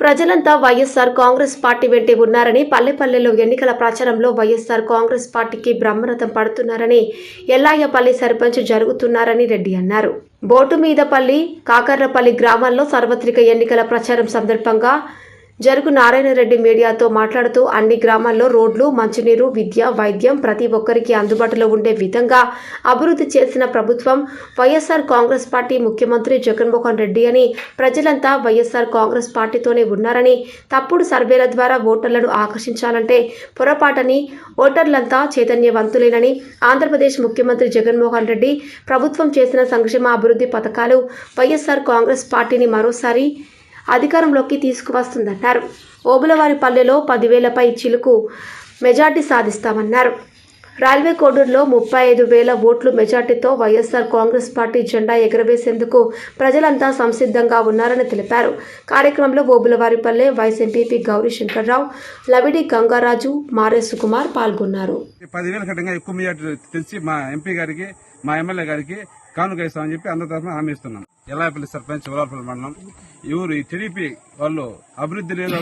ప్రజలంతా వైఎస్ఆర్ కాంగ్రెస్ పార్టీ వెంటే ఉన్నారని, పల్లెపల్లెలో ఎన్నికల ప్రచారంలో వైఎస్ఆర్ కాంగ్రెస్ పార్టీకి బ్రహ్మరథం పడుతున్నారని ఎల్లాయపల్లి సర్పంచ్ జరుగుతున్నారని రెడ్డి అన్నారు. బోటుమీదపల్లి, కాకర్లపల్లి గ్రామాల్లో సార్వత్రిక ఎన్నికల ప్రచారం సందర్భంగా జరుగు నారాయణరెడ్డి మీడియాతో మాట్లాడుతూ అన్ని గ్రామాల్లో రోడ్లు, మంచినీరు, విద్య, వైద్యం ప్రతి ఒక్కరికి అందుబాటులో ఉండే విధంగా అభివృద్ధి చేసిన ప్రభుత్వం వైఎస్ఆర్ కాంగ్రెస్ పార్టీ, ముఖ్యమంత్రి జగన్మోహన్ రెడ్డి అని, ప్రజలంతా వైఎస్ఆర్ కాంగ్రెస్ పార్టీతోనే ఉన్నారని, తప్పుడు సర్వేల ద్వారా ఓటర్లను ఆకర్షించాలంటే పొరపాటని, ఓటర్లంతా చైతన్యవంతులేనని, ఆంధ్రప్రదేశ్ ముఖ్యమంత్రి జగన్మోహన్ రెడ్డి ప్రభుత్వం చేసిన సంక్షేమ అభివృద్ధి పథకాలు వైఎస్ఆర్ కాంగ్రెస్ పార్టీని మరోసారి అధికారంలోకి తీసుకువస్తుందన్నారు. ఓబులవారిపల్లెలో 10,000పై చిలుకు మెజార్టీ సాధిస్తామన్నారు. రైల్వే కోడూరులో 35,000 ఓట్లు మెజార్టీతో వైఎస్ఆర్ కాంగ్రెస్ పార్టీ జెండా ఎగురవేసేందుకు ప్రజలంతా సంసిద్ధంగా ఉన్నారని తెలిపారు. కార్యక్రమంలో ఓబులవారిపల్లె వైస్ ఎంపీపీ గౌరీ శంకర్రావు, లవిడి గంగారాజు, మారేసు కుమార్ పాల్గొన్నారు. 10,000 కంటే ఎక్కువ మెజార్టీ తెలిసి మా ఎంపీ గారికి, మా ఎమ్మెల్యే గారికి కానుక ఇస్తామని చెప్పి అందరి తరఫున హామీ ఇస్తున్నాం. ఎల్లాయపల్లి సర్పంచ్, ఉలాపల్లి మండలం. ఎవరు ఈ టీడీపీ వాళ్ళు అభివృద్ధి లేదు,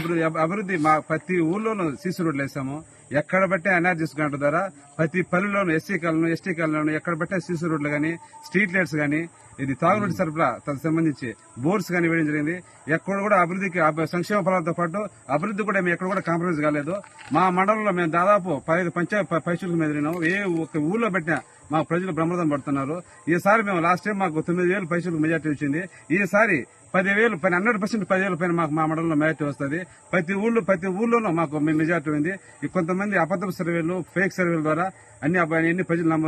అభివృద్ధి మా ప్రతి ఊర్లోనూ సీసీ రోడ్లు వేసాము. ఎక్కడ బట్టే ఎన్ఆర్జీఎస్ గ్రాంట్ ద్వారా ప్రతి పల్లెలోనూ ఎస్సీ కాలనీ, ఎస్టీ కాలనీలోనూ ఎక్కడ బట్టే సీసీ రోడ్లు కానీ, స్ట్రీట్ లైట్స్ కానీ, ఇది తాగునీటి సరఫరా తనకు సంబంధించి బోర్డ్స్ కానీ వేయడం జరిగింది. ఎక్కడ కూడా అభివృద్ధికి, సంక్షేమ ఫలాలతో పాటు అభివృద్ధి కూడా మేము ఎక్కడ కూడా కాంప్రమైజ్ కాలేదు. మా మండలంలో మేము దాదాపు 15 పంచాయతీ పైసలకు మీద ఏ ఒక ఊర్లో పెట్టినా మా ప్రజలు బ్రహ్మరథం పడుతున్నారు. ఈసారి మేము లాస్ట్ టైం మాకు 9,000 పైసలకు మెజార్టీ వచ్చింది. ఈసారి 10,000 పైన 100% 10,000 పైన మాకు మా మండలంలో మెజార్టీ వస్తుంది. ప్రతి ఊళ్ళోనూ మాకు మెజార్టీ ఉంది. కొంతమంది అబద్ధపు సర్వేలు, ఫేక్ సర్వేల ద్వారా అన్ని ప్రజలు నమ్మొద్దు.